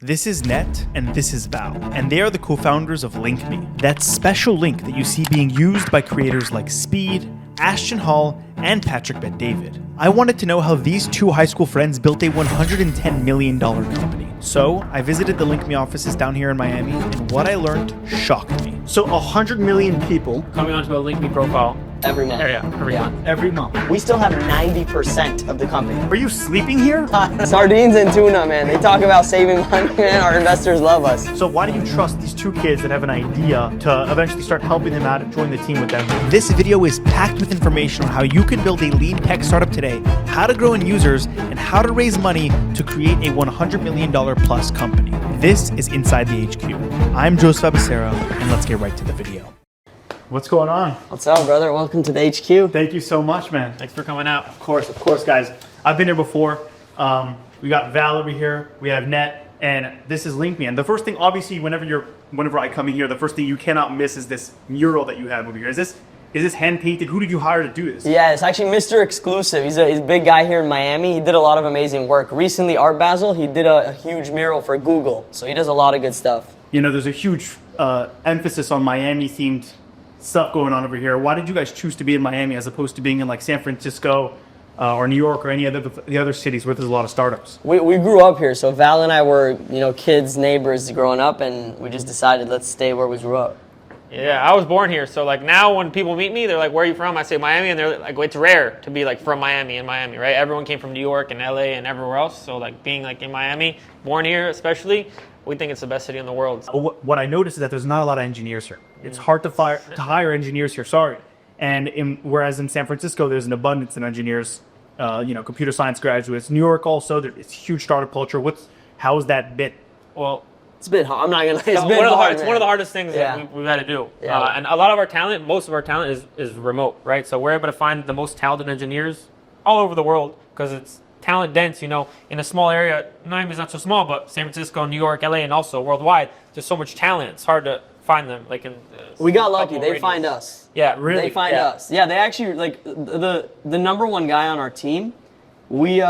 This is Net, and this is Val, and they are the co-founders of LinkMe, that special link that you see being used by creators like Speed, Ashton Hall, and Patrick Bet-David. I wanted to know how these two high school friends built a $110 million company. So I visited the LinkMe offices down here in Miami, and what I learned shocked me. So 100 million people coming onto a LinkMe profile every month. Every month. We still have 90% of the company. Are you sleeping here? Sardines and tuna, man. They talk about saving money, man. Our investors love us. So why do you trust these two kids that have an idea to eventually start helping them out and join the team with them? This video is packed with information on how you can build a lean tech startup today, how to grow in users, and how to raise money to create a $100 million plus company. This is Inside the HQ. I'm Joseph Abacera, and let's get right to the video. What's going on? What's up, brother? Welcome to the HQ. Thank you so much, man. Thanks for coming out. Of course, guys. I've been here before. We got Val over here. We have Net, and this is LinkMe. And the first thing, obviously, whenever I come in here, the first thing you cannot miss is this mural that you have over here. Is this hand painted? Who did you hire to do this? Yeah, it's actually Mr. Exclusive. He's a big guy here in Miami. He did a lot of amazing work. Recently, Art Basel, he did a huge mural for Google. So he does a lot of good stuff. You know, there's a huge emphasis on Miami-themed stuff going on over here. Why did you guys choose to be in Miami as opposed to being in like San Francisco or New York or any of the other cities where there's a lot of startups? We grew up here, so Val and I were, kids, neighbors growing up, and we just decided let's stay where we grew up. Yeah, I was born here, so like now when people meet me, they're like, "Where are you from?" I say Miami, and they're like, "It's rare to be like from Miami in Miami, right?" Everyone came from New York and LA and everywhere else, so like being like in Miami, born here especially, we think it's the best city in the world. What I noticed is that there's not a lot of engineers here. It's hard to hire engineers here. Sorry, and whereas in San Francisco there's an abundance of engineers, computer science graduates. New York also, it's huge startup culture. How's that bit? Well, it's been hard. I'm not gonna. It's one of the hardest things that we've had to do. Yeah. And a lot of our talent, most of our talent is remote, right? So we're able to find the most talented engineers all over the world because it's talent dense. In a small area. Miami's not so small, but San Francisco, New York, LA, and also worldwide, there's so much talent. It's hard to find them. Like we got lucky. They find us. Yeah, really. They find us. Yeah, they actually like the number one guy on our team. We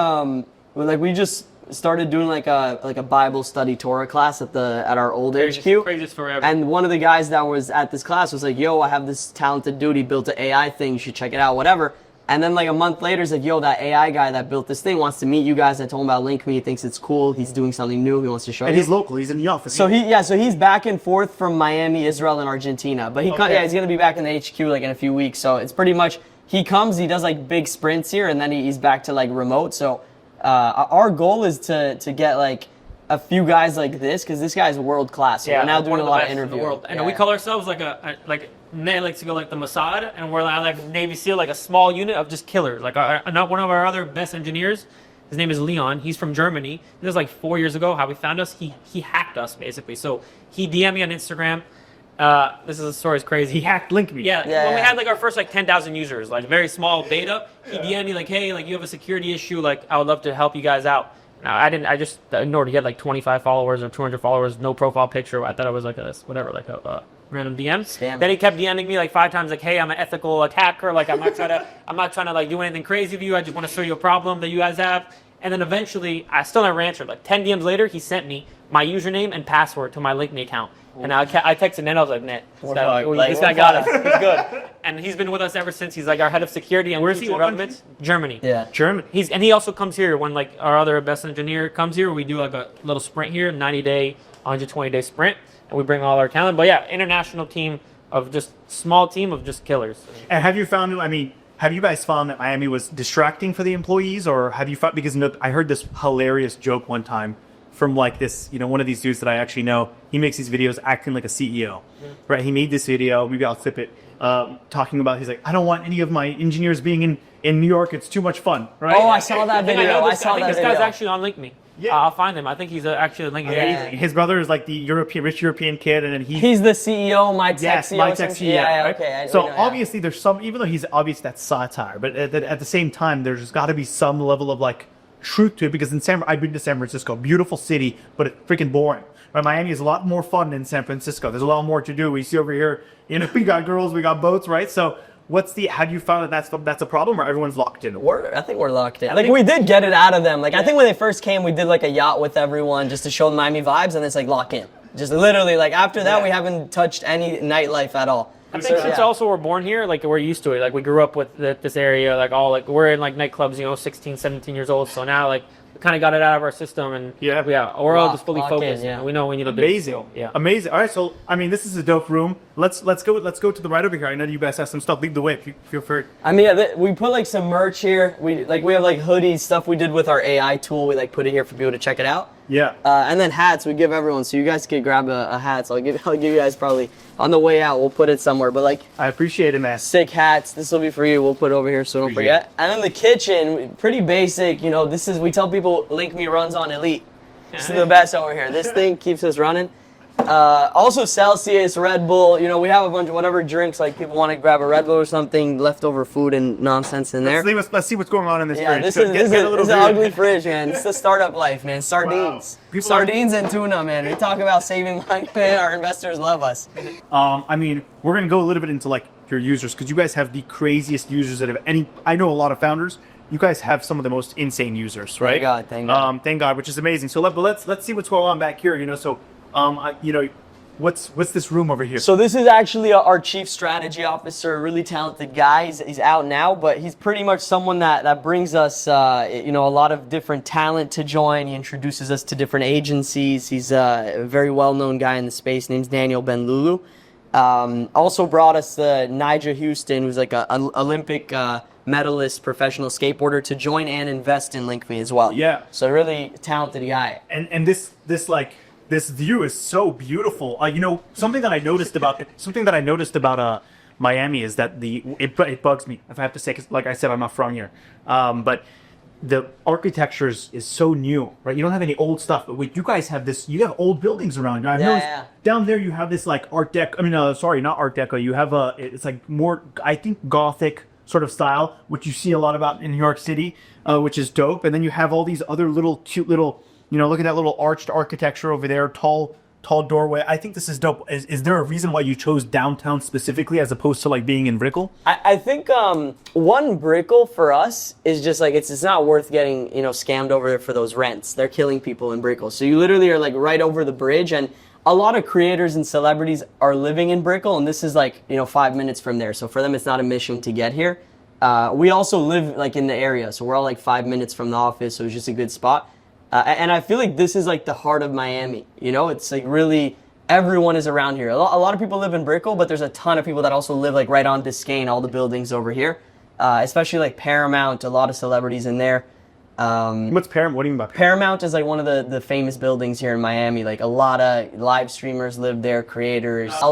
just started doing like a Bible study Torah class at our old HQ. Craziest story ever. And one of the guys that was at this class was like, "Yo, I have this talented dude. He built an AI thing. You should check it out, whatever." And then like a month later, he's like, "Yo, that AI guy that built this thing wants to meet you guys. I told him about LinkMe. He thinks it's cool. He's doing something new. He wants to show you." And he's local. He's in the office. So he's back and forth from Miami, Israel, and Argentina. But he's gonna be back in the HQ like in a few weeks. So it's pretty much he comes, he does like big sprints here, and then he's back to like remote. So our goal is to get like a few guys like this because this guy's world class. So we're now doing a lot of interviews. And we call ourselves like Nate likes to go like the Mossad, and we're like Navy SEAL, like a small unit of just killers. Like not one of our other best engineers. His name is Leon. He's from Germany. This was like 4 years ago. How we found us? He hacked us basically. So he DM'd me on Instagram. The story is crazy. He hacked LinkMe. Yeah. When we had like our first like 10,000 users, like very small beta, he DM'd me like, "Hey, like you have a security issue. Like I would love to help you guys out." Now I just ignored. He had like 25 followers or 200 followers, no profile picture. I thought it was like a random DM. Scam. Then he kept DMing me like 5 times, like, "Hey, I'm an ethical hacker. Like I'm not trying to like do anything crazy with you. I just want to show you a problem that you guys have." And then eventually, I still never answered. Like 10 DMs later, he sent me my username and password to my LinkMe account. And I texted Ned. I was like, "Net, this guy got us. He's good." And he's been with us ever since. He's like our head of security and Where is he? development. Germany. Yeah. Germany. He also comes here when like our other best engineer comes here. We do like a little sprint here, 90-day, 120-day sprint, and we bring all our talent. But yeah, international team of just small team of just killers. And have you guys found that Miami was distracting for the employees, or have you found, because I heard this hilarious joke one time from like this, one of these dudes that I actually know. He makes these videos acting like a CEO, right? He made this video, maybe I'll clip it, talking about, he's like, "I don't want any of my engineers being in New York. It's too much fun," right? Oh, I saw that video. I think this guy's actually on LinkMe. Yeah. I'll find him. I think he's actually on LinkMe. Yeah. His brother is like the rich European kid, and then he's the CEO, my tech CEO. My tech CEO. Right? Okay. So obviously there's some, even though he's obvious that's satire, but at the same time, there's got to be some level of like truth to it, because I've been to San Francisco, beautiful city, but it's freaking boring. Right? Miami is a lot more fun than San Francisco. There's a lot more to do. We see over here, we got girls, we got boats, right? So have you found that that's a problem, or everyone's locked in? I think we're locked in. Like we did get it out of them. Like I think when they first came, we did like a yacht with everyone just to show the Miami vibes, and it's like lock in. Just literally like after that, we haven't touched any nightlife at all. I think since also we're born here, like we're used to it. Like we grew up with this area, like we're in like nightclubs, 16, 17 years old. So now like we kind of got it out of our system, and we're all just fully focused. yeah. We know we need to do Amazing. Yeah. Amazing. All right, so I mean, this is a dope room. Let's go to the right over here. I know you guys have some stuff. Lead the way if you feel free. I mean, we put like some merch here. We have like hoodies, stuff we did with our AI tool. We like put it here for people to check it out. Yeah. And then hats we give everyone, so you guys could grab a hat. So I'll give you guys probably on the way out. We'll put it somewhere, but like I appreciate it, man. sick hats. This will be for you. We'll put it over here so don't Appreciate forget. And then the kitchen, pretty basic. We tell people Link Me runs on Elite. This is the best over here. This thing keeps us running. Also Celsius, Red Bull. We have a bunch of whatever drinks. Like people want to grab a Red Bull or something, leftover food and nonsense in there. Let's see what's going on in this Yeah, fridge. this So is get a little an beer. ugly fridge, man. It's the startup life, man. Sardines. Wow. Sardines and tuna, man. We talk about saving money, man. Our investors love us. I mean, we're gonna go a little bit into like your users, because you guys have the craziest users that have any. I know a lot of founders. You guys have some of the most insane users, right? Thank God. Thank God, which is amazing. So let's see what's going on back here. What's this room over here? So this is actually our chief strategy officer, a really talented guy. He's out now, but he's pretty much someone that brings us, a lot of different talent to join. He introduces us to different agencies. He's a very well-known guy in the space. His name's Daniel Ben-Lulu. Also brought us Nigel Houston, who's like an Olympic medalist, professional skateboarder, to join and invest in LinkMe as well. Yeah. So really talented guy. And this view is so beautiful. Something that I noticed about Miami is that it bugs me, if I have to say, 'cause like I said, I'm not from here. But the architecture is so new, right? You don't have any old stuff, but you guys have this. You have old buildings around. I've noticed down there you have this like Art Deco. I mean, sorry, not Art Deco. You have it's like more, I think, Gothic sort of style, which you see a lot about in New York City, which is dope. And then you have all these other little cute little. Look at that little arched architecture over there, tall doorway. I think this is dope. Is there a reason why you chose downtown specifically as opposed to like being in Brickell? I think one Brickell for us is just like it's not worth getting scammed over there for those rents. They're killing people in Brickell. So you literally are like right over the bridge, and a lot of creators and celebrities are living in Brickell, and this is like 5 minutes from there. So for them, it's not a mission to get here. We also live like in the area, so we're all like 5 minutes from the office, so it's just a good spot. And I feel like this is like the heart of Miami. It's like really everyone is around here. A lot of people live in Brickell, but there's a ton of people that also live like right on Biscayne, all the buildings over here, especially like Paramount. A lot of celebrities in there. What's Paramount? What do you mean by Paramount? Paramount is like one of the famous buildings here in Miami. Like a lot of live streamers live there, creators. There's a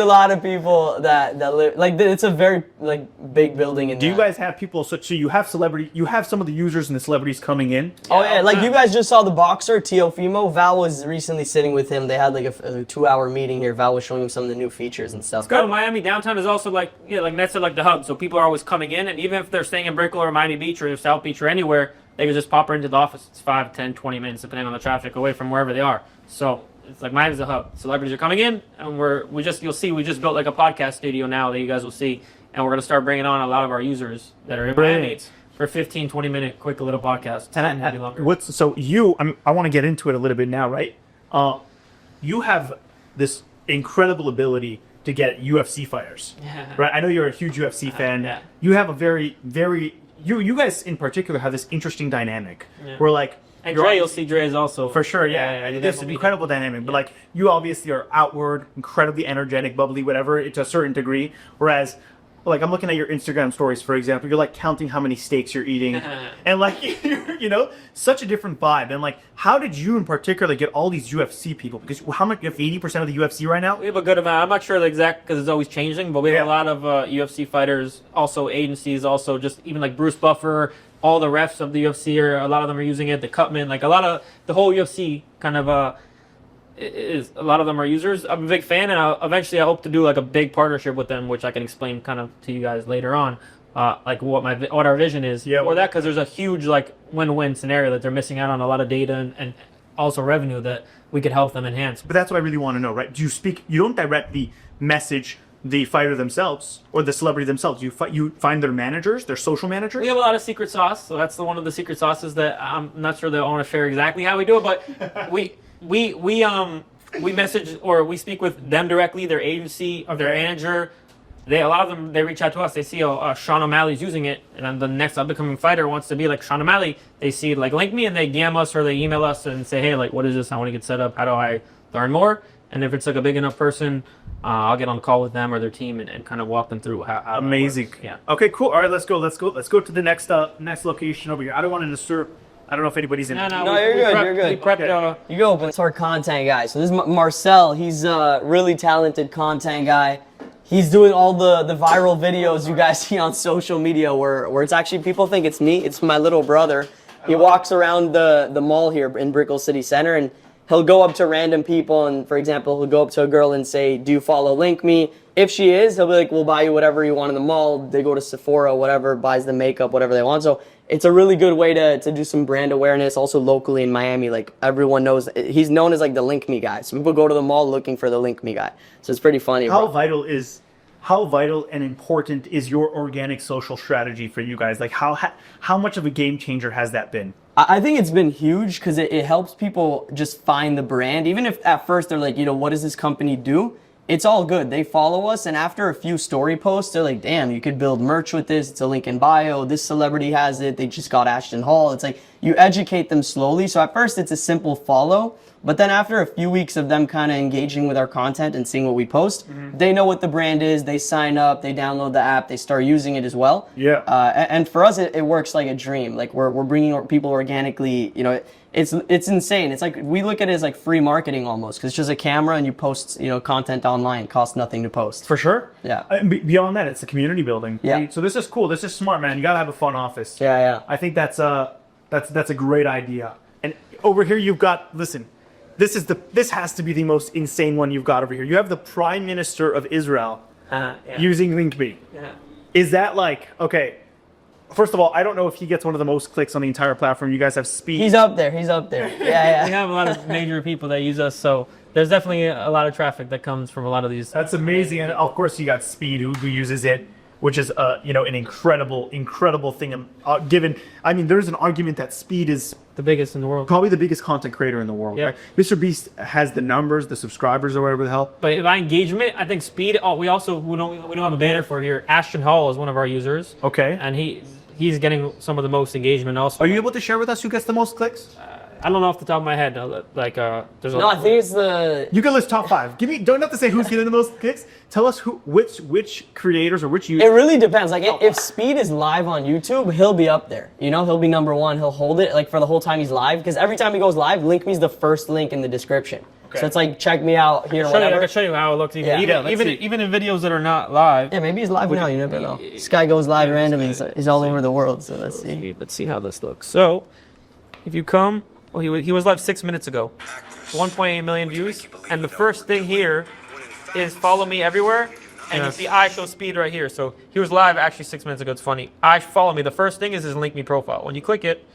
lot of people that live. Like it's a very like big building. Do you guys have people? So you have you have some of the users and the celebrities coming in. Oh yeah, like you guys just saw the boxer Teofimo. Val was recently sitting with him. They had like a 2-hour meeting here. Val was showing him some of the new features and stuff. Go to Miami downtown is also like Ned said, like the hub. So people are always coming in, and even if they're staying in Brickell or Miami Beach or South Beach or anywhere, they can just pop right into the office. It's 5, 10, 20 minutes depending on the traffic away from wherever they are. So it's like Miami's the hub. Celebrities are coming in, and we just built like a podcast studio now that you guys will see, and we're gonna start bringing on a lot of our users that are in Miami for 15, 20 minute quick little podcast. Maybe longer. I want to get into it a little bit now, right? You have this incredible ability to get UFC fighters, right? I know you're a huge UFC fan. Yeah. You have a very, very you guys in particular have this interesting dynamic where like. And Dre, you'll see Dre is also for sure, yeah. There's an incredible dynamic, but like you obviously are outward, incredibly energetic, bubbly, whatever, to a certain degree. Whereas, like I'm looking at your Instagram stories, for example, you're like counting how many steaks you're eating, and like such a different vibe. And like, how did you in particular get all these UFC people? Because how much? You have 80% of the UFC right now. We have a good amount. I'm not sure the exact because it's always changing, but we have a lot of UFC fighters, also agencies, also just even like Bruce Buffer. All the refs of the UFC a lot of them are using it. The Cutman, like a lot of the whole UFC kind of is a lot of them are users. I'm a big fan, and eventually I hope to do like a big partnership with them, which I can explain kind of to you guys later on, like what our vision is for that, because there's a huge like win-win scenario that they're missing out on a lot of data and also revenue that we could help them enhance. But that's what I really want to know, right? You don't directly message the fighter themselves or the celebrity themselves? You find their managers, their social managers. We have a lot of secret sauce, so that's one of the secret sauces that I'm not sure that I want to share exactly how we do it, but we message or we speak with them directly, their agency or their manager. A lot of them, they reach out to us. They see, Sean O'Malley's using it, and then the next up-and-coming fighter wants to be like Sean O'Malley. They see like link me, and they DM us or they email us and say, hey, like, what is this? I want to get set up. How do I learn more? And if it's like a big enough person, I'll get on a call with them or their team and kind of walk them through how Amazing. It works. Yeah. Okay, cool. All right, let's go to the next location over here. I don't want to disturb. I don't know if anybody's in. No, you're good, you're good. We prepped, Okay. You go, but it's our content guy. So this is Marcel. He's a really talented content guy. He's doing all the viral videos you guys see on social media where it's actually, people think it's me. It's my little brother. He walks around the mall here in Brickell City Center, and he'll go up to random people, and for example, he'll go up to a girl and say, do you follow Link Me? If she is, he'll be like, we'll buy you whatever you want in the mall. They go to Sephora, whatever, buys the makeup, whatever they want. So it's a really good way to do some brand awareness. Also locally in Miami, like everyone knows, he's known as like the Link Me guy. So people go to the mall looking for the Link Me guy. So it's pretty funny. How vital and important is your organic social strategy for you guys? Like how much of a game changer has that been? I think it's been huge because it helps people just find the brand. Even if at first they're like, what does this company do? It's all good. They follow us, and after a few story posts, they're like, damn, you could build merch with this. It's a link in bio. This celebrity has it. They just got Ashton Hall. It's like you educate them slowly. So at first it's a simple follow, but then after a few weeks of them kind of engaging with our content and seeing what we post, they know what the brand is. They sign up, they download the app, they start using it as well. Yeah. And for us, it works like a dream. Like we're bringing people organically, it's insane. It's like, we look at it as like free marketing almost, because it's just a camera and you post, content online. It costs nothing to post. For sure. Yeah. Beyond that, it's the community building. Yeah. So this is cool. This is smart, man. You gotta have a fun office. Yeah. I think that's a great idea. And over here you've got, listen, this has to be the most insane one you've got over here. You have the Prime Minister of Israel Yeah. using LinkMe. Yeah. Is that like, okay, first of all, I don't know if he gets one of the most clicks on the entire platform. You guys have Speed. He's up there. Yeah. We have a lot of major people that use us, so there's definitely a lot of traffic that comes from a lot of these. That's amazing. And of course you got Speed who uses it, which is an incredible thing. There's an argument that Speed is The biggest in the world. probably the biggest content creator in the world. Yeah. Right? Mr. Beast has the numbers, the subscribers, or whatever the hell. But by engagement, I think speed. Oh, we don't have a banner for it here. Ashton Hall is one of our users. Okay. And he's getting some of the most engagement also. Are you able to share with us who gets the most clicks? I don't know off the top of my head. There's a No, I think it's the. You can list top 5. Don't have to say who's getting the most clicks. Tell us which creators or which users. It really depends. Like if Speed is live on YouTube, he'll be up there. He'll be number one. He'll hold it like for the whole time he's live, because every time he goes live, link me's the first link in the description. Okay. So it's like, check me out here. I Whatever. can show you how it looks. Yeah. Even in videos that are not live. Yeah, maybe he's live now. You never know. This guy goes live randomly. He's all over the world. So let's see. Let's see how this looks. So, if you come, well, he was live 6 minutes ago, 1.8 million views, and the first thing here is follow me everywhere, and you see I show speed right here. So he was live actually 6 minutes ago. It's funny. I follow me. The first thing is his link me profile. When you click it,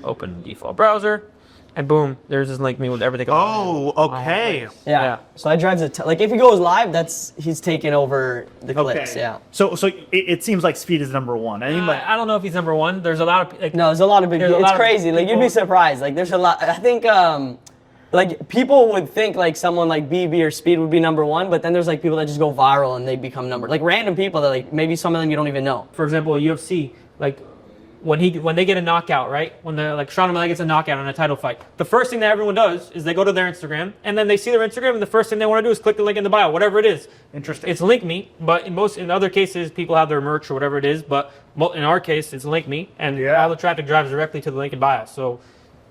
open default browser, and boom, there's his link me with everything. Oh, okay. Yeah. So that drives it. Like if he goes live, he's taking over the clicks. Yeah. So it seems like Speed is number one. I don't know if he's number one. There's a lot of No, there's a lot of big. There's a It's lot of crazy. Like you'd be people- surprised. Like there's a lot. I think like people would think like someone like BB or Speed would be number one, but then there's like people that just go viral and they become like random people that like maybe some of them you don't even know. For example, UFC, like when they get a knockout, right? When Sean O'Malley gets a knockout on a title fight, the first thing that everyone does is they go to their Instagram, and then they see their Instagram, and the first thing they want to do is click the link in the bio, whatever it is. Interesting. It's Link Me, but in other cases, people have their merch or whatever it is, but in our case, it's Link Me, and all the traffic drives directly to the link in bio. So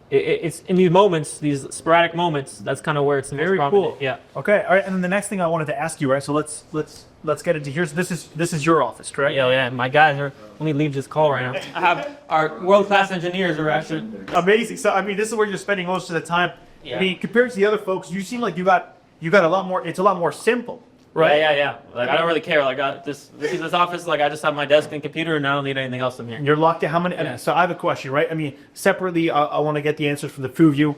it's in these moments, these sporadic moments, that's kind of where it's the most Very prominent. cool. Yeah. Okay. All right. And then the next thing I wanted to ask you, right? So let's get into here. So this is your office, correct? Yeah. My guys are. Let me leave this call right now. I have our world-class engineers are actually. Amazing. So this is where you're spending most of the time. Yeah. Compared to the other folks, you seem like you got a lot more. It's a lot more simple, right? Yeah. Like I don't really care. Like this office. Like I just have my desk and computer, and I don't need anything else in here. You're locked in. How many? Yeah. So I have a question, right? Separately, I want to get the answers from the two of you.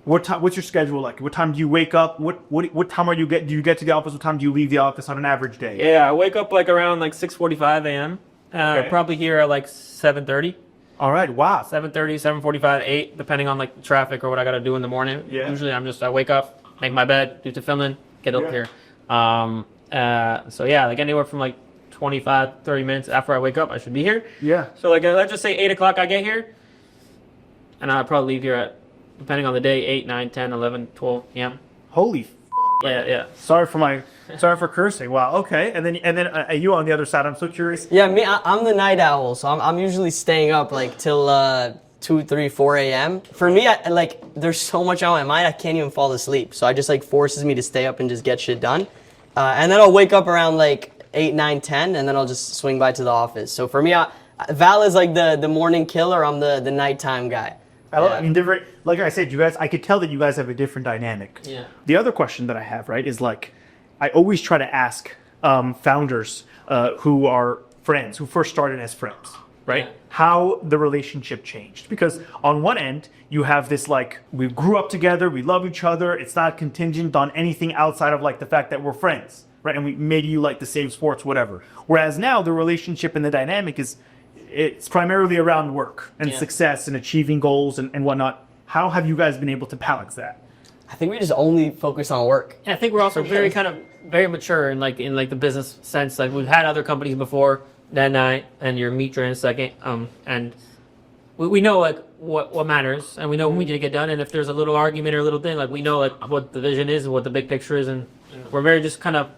What time? What's your schedule like? What time do you wake up? What time are you get? Do you get to the office? What time do you leave the office on an average day? Yeah, I wake up like around like 6:45 a.m. Okay. Probably here at like 7:30. All right. Wow. 7:30, 7:45, 8, depending on like the traffic or what I got to do in the morning. Yeah. Usually I wake up, make my bed, do the filming, get up Yeah. here. So yeah, like anywhere from like 25, 30 minutes after I wake up, I should be here. Yeah. So like let's just say 8 o'clock I get here, and I'll probably leave here at, depending on the day, 8, 9, 10, 11, 12 p.m. Holy. Yeah. Sorry for cursing. Wow. Okay. And then you on the other side. I'm so curious. Yeah, I'm the night owl, so I'm usually staying up like till 2, 3, 4 a.m. For me, like there's so much on my mind, I can't even fall asleep. So I just like forces me to stay up and just get shit done. And then I'll wake up around like 8, 9, 10, and then I'll just swing by to the office. So for me, Val is like the morning killer. I'm the nighttime guy. I mean, different. Like I said, you guys. I could tell that you guys have a different dynamic. Yeah. The other question that I have, right, is like, I always try to ask founders who are friends, who first started as friends, right, Yeah. how the relationship changed. Because on one end, you have this like, we grew up together, we love each other. It's not contingent on anything outside of like the fact that we're friends, right? And we maybe you like the same sports, whatever. Whereas now the relationship and the dynamic it's primarily around work and Yeah. success and achieving goals and whatnot. How have you guys been able to balance that? I think we just only focus on work. I think we're also very mature in the business sense. Like we've had other companies before that night, and your meter in a second. And we know like what matters, and we know when we need to get done. And if there's a little argument or a little thing, like we know like what the vision is and what the big picture is, and we're very just kind of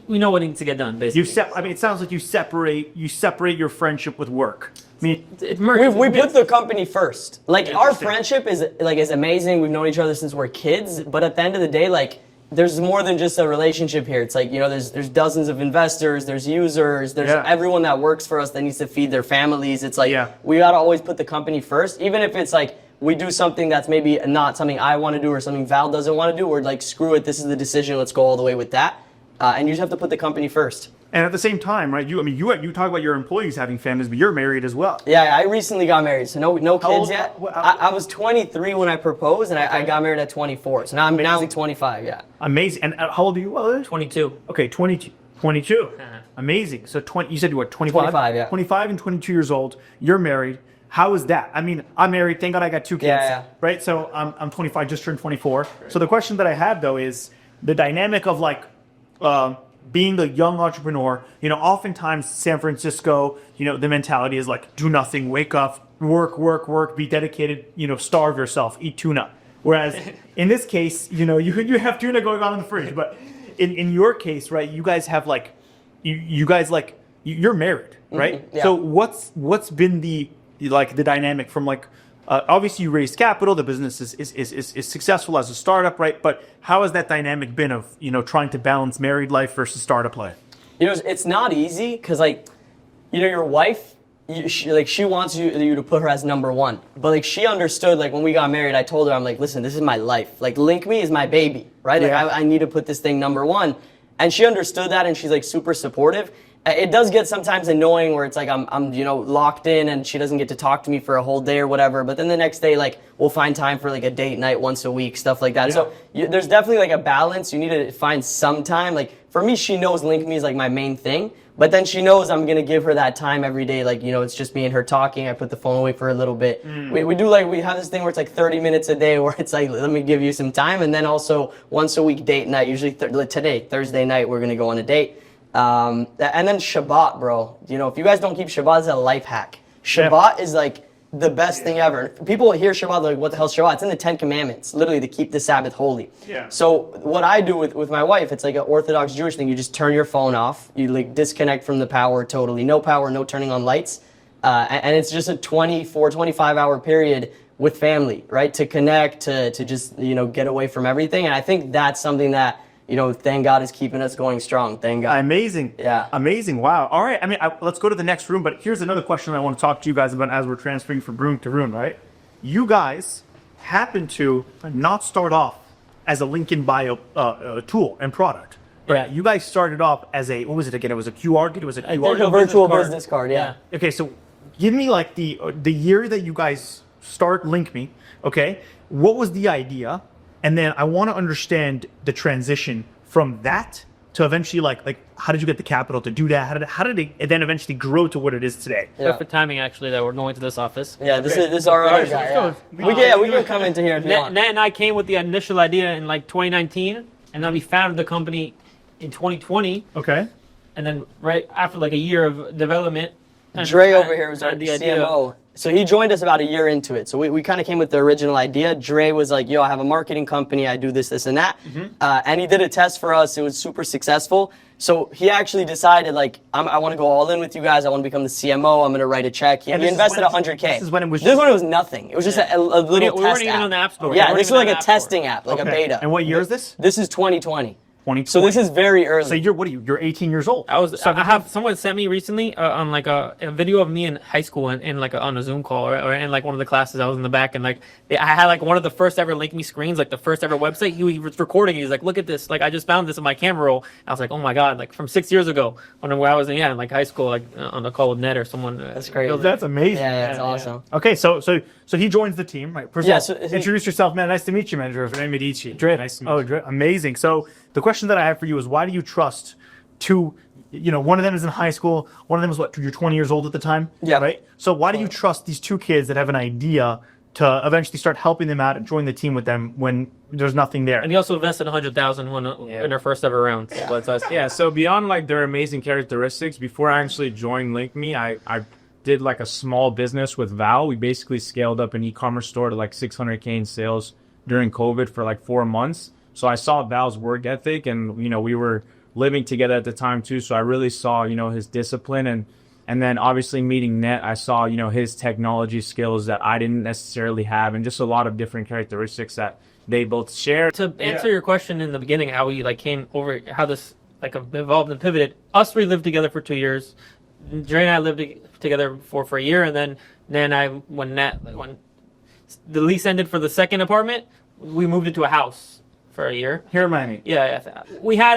we know what needs to get done. Basically, I mean, it sounds like you separate your friendship with work. I mean, it merges. We put the company first. Like our Interesting. friendship is amazing. We've known each other since we're kids. But at the end of the day, like there's more than just a relationship here. It's like, you know, there's dozens of investors, there's users, there's Yeah. everyone that works for us that needs to feed their families. It's like Yeah. we gotta always put the company first, even if it's like we do something that's maybe not something I want to do or something Val doesn't want to do. We're like, screw it, this is the decision. Let's go all the way with that. And you just have to put the company first. and at the same time, right? You talk about your employees having families, but you're married as well. Yeah, I recently got married, so no How kids old- yet. what- I was 23 when I proposed, and I got married at 24. So now I'm 25. Yeah. Amazing. And how old are you? Well, 22. okay, 22. 22. Uh-huh. Amazing. So you said you were 25? 25, yeah. 25 and 22 years old. You're married. How is that? I mean, I'm married. Thank God I got 2 kids. Yeah. Right? So I'm 25, just turned 24. So the question that I have, though, is the dynamic of like being the young entrepreneur. You know, oftentimes San Francisco, you know, the mentality is like, do nothing, wake up, work, be dedicated, you know, starve yourself, eat tuna. Whereas in this case, you know, you have tuna going on in the fridge. But in your case, right, you guys have like, you guys like, you're married, right? yeah. So what's been the dynamic from like, obviously you raised capital, the business is successful as a startup, right? But how has that dynamic been of, you know, trying to balance married life versus startup life? You know, it's not easy because, like, you know, your wife, she wants you to put her as number one. But, like, she understood, like, when we got married, I told her, I'm like, listen, this is my life. Like, LinkMe is my baby, right? Like, Yeah. I need to put this thing number one. And she understood that, and she's, like, super supportive. It does get sometimes annoying where it's like I'm you know, locked in and she doesn't get to talk to me for a whole day or whatever. But then the next day, like, we'll find time for like a date night once a week, stuff like that. Yeah. So there's definitely like a balance. You need to find some time. Like for me, she knows LinkMe is like my main thing. But then she knows I'm gonna give her that time every day. Like, you know, it's just me and her talking. I put the phone away for a little bit. We have this thing where it's like 30 minutes a day where it's like, let me give you some time. And then also once a week date night. Usually today, Thursday night, we're gonna go on a date. And then Shabbat, bro. You know, if you guys don't keep Shabbat, it's a life hack. Shabbat is like the best thing ever. People hear Shabbat, they're like, what the hell's Shabbat? It's in the 10 Commandments, literally, to keep the Sabbath holy. Yeah. So what I do with my wife, it's like an Orthodox Jewish thing. You just turn your phone off. You like disconnect from the power totally. No power, no turning on lights. And it's just a 25-hour period with family, right? To connect, to just, you know, get away from everything. And I think that's something that, you know, thank God is keeping us going strong. Thank God. Amazing. Yeah. Amazing. Wow. All right. I mean, let's go to the next room. But here's another question I want to talk to you guys about as we're transferring from room to room, right? You guys happen to not start off as a link in bio tool and product. Yeah. You guys started off as what was it again? It was a QR. It was a QR. Like a virtual business card, yeah. Okay, so give me like the year that you guys start LinkMe. Okay, what was the idea? And then I want to understand the transition from that to eventually like how did you get the capital to do that? How did it then eventually grow to what it is today? Yeah. Perfect timing, actually, that we're going to this office. Yeah, this is our other guy. Yeah. We can come into here if you Nat want. and I came with the initial idea in like 2019, and then we founded the company in 2020, Okay. and then right after like a year of development, and Dre over here was our the idea. CMO. So he joined us about a year into it. So we kind of came with the original idea. Dre was like, yo, I have a marketing company. I do this, and that. And he did a test for us. It was super successful. So he actually decided, like, I want to go all in with you guys. I want to become the CMO. I'm going to write a check. He this is invested when- $100K. this is when it was This just- one was nothing. It was just a little We test weren't even app. on the App Store. We Yeah, weren't this was even on like the a App Store. testing app, like a Okay. beta. And what year is this? This is 2020. 2020. So this is very early. So what are you? You're 18 years old. I have someone sent me recently on like a video of me in high school in like on a Zoom call or in like one of the classes. I was in the back and like I had like one of the first ever LinkMe screens, like the first ever website. He was recording. He's like, look at this. Like I just found this in my camera roll. I was like, oh my god, like from 6 years ago when I was in like high school, like on a call with Ned or someone. That's crazy. That's amazing. Yeah, that's awesome. Okay, so he joins the team, right? First Yeah, of all, so he- introduce yourself, man. Nice to meet you, manager of Medici. Dre. Nice to meet Oh, Dre, amazing. So the question that I have for you is, why do you trust two? One of them is in high school. One of them is what? You're 20 years old at the time. Yeah. Right. So why do you trust these two kids that have an idea to eventually start helping them out and join the team with them when there's nothing there? And he also invested 100,000 in their first ever round. So it's us. Yeah, so beyond like their amazing characteristics, before I actually joined LinkMe, I did like a small business with Val. We basically scaled up an e-commerce store to like 600K in sales during COVID for like 4 months. So I saw Val's work ethic, and we were living together at the time too. So I really saw his discipline, and then obviously meeting Net, I saw his technology skills that I didn't necessarily have, and just a lot of different characteristics that they both share. To answer your question in the beginning, how we like came over, how this like evolved and pivoted. Us three lived together for 2 years. Dre and I lived together for a year, and then when the lease ended for the second apartment, we moved into a house for a year. Here in Miami. Yeah. We had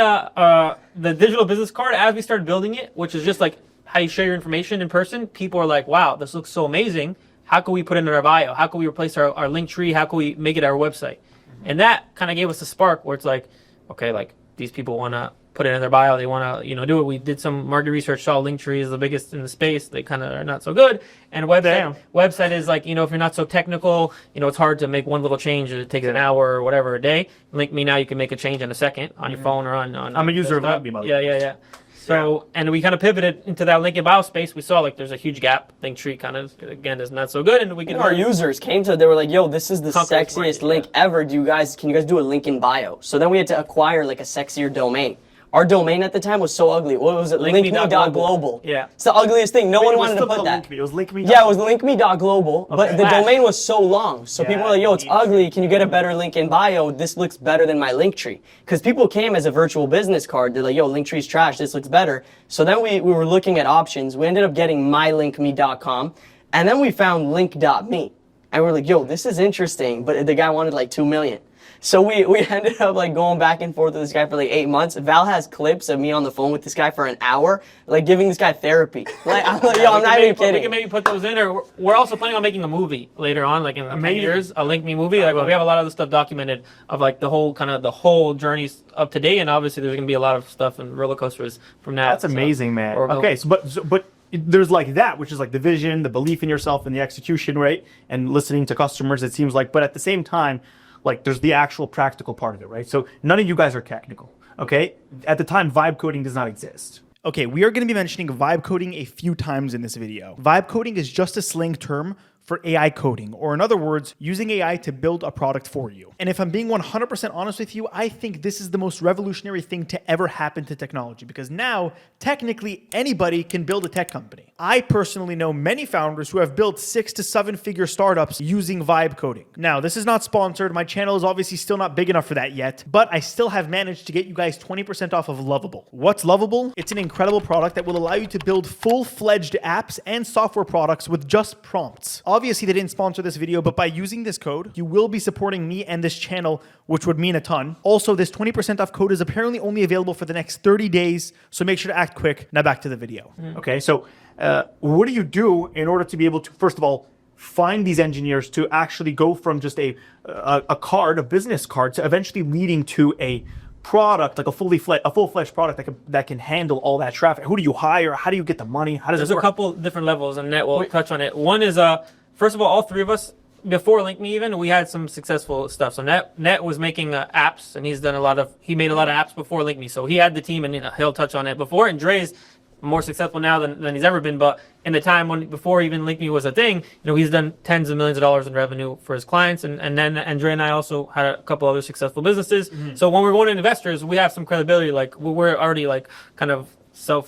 the digital business card as we started building it, which is just like how you share your information in person. People are like, wow, this looks so amazing. How can we put it in our bio? How can we replace our link tree? How can we make it our website? And that kind of gave us a spark where it's like, okay, like these people want to put it in their bio. They want to, do it. We did some market research, saw Linktree is the biggest in the space. They kind of are not so good. And website is like, if you're not so technical, it's hard to make one little change. It takes an hour or whatever a day. LinkMe now, you can make a change in a second on your phone or on I'm a user of desktop. LinkMe, by the way. Yeah. So, and we kind of pivoted into that link in bio space. We saw like there's a huge gap. Linktree kind of, again, is not so good. And we can. Our users came to, they were like, yo, this is the Conquer sexiest market, link ever. Can you guys do a link in bio? So then we had to acquire like a sexier domain. Our domain at the time was so ugly. What was it? LinkMe.global. Yeah. It's the ugliest thing. No one It was wanted to still put that. LinkMe. It was LinkMe. Yeah, it was LinkMe.global, but the Flash. domain was so long. So people were like, yo, it's Yeah. ugly. Can you get a better link in bio? This looks better than my Linktree. Because people came as a virtual business card. They're like, yo, Linktree's trash. This looks better. So then we were looking at options. We ended up getting mylinkme.com. And then we found link.me. And we're like, yo, this is interesting. But the guy wanted like 2 million. So we ended up like going back and forth with this guy for like 8 months. Val has clips of me on the phone with this guy for an hour, like giving this guy therapy. Like, I'm like, yo, I'm not even kidding. We can maybe put those in, or we're also planning on making a movie later on, like in 10 years, a LinkMe movie. Like we have a lot of the stuff documented of like the whole journeys up to date, and obviously there's gonna be a lot of stuff and roller coasters from that. That's amazing, man. Or- Okay, but there's like that, which is like the vision, the belief in yourself, and the execution, right? And listening to customers, it seems like. But at the same time, like there's the actual practical part of it, right? So none of you guys are technical, okay? At the time, vibe coding does not exist. Okay, we are going to be mentioning vibe coding a few times in this video. Vibe coding is just a slang term for AI coding, or in other words, using AI to build a product for you. And if I'm being 100% honest with you, I think this is the most revolutionary thing to ever happen to technology, because now technically anybody can build a tech company. I personally know many founders who have built 6 to 7 figure startups using vibe coding. Now, this is not sponsored. My channel is obviously still not big enough for that yet, but I still have managed to get you guys 20% off of Lovable. What's Lovable? It's an incredible product that will allow you to build full-fledged apps and software products with just prompts. Obviously, they didn't sponsor this video, but by using this code, you will be supporting me and this channel, which would mean a ton. Also, this 20% off code is apparently only available for the next 30 days, so make sure to act quick. Now back to the video. Okay, so what do you do in order to be able to, first of all, find these engineers to actually go from just a business card, to eventually leading to a product, like a full-fledged product that can handle all that traffic? Who do you hire? How do you get the money? How does There's it a work? couple different levels, and Net will touch on it. One is, first of all three of us, before LinkMe even, we had some successful stuff. So Net was making apps, and he made a lot of apps before LinkMe. So he had the team, and he'll touch on it before. And Dre's more successful now than he's ever been. But in the time before even LinkMe was a thing, he's done tens of millions of dollars in revenue for his clients. And then Andre and I also had a couple other successful businesses. Mm-hmm. So when we're going to investors, we have some credibility. Like we're already like kind of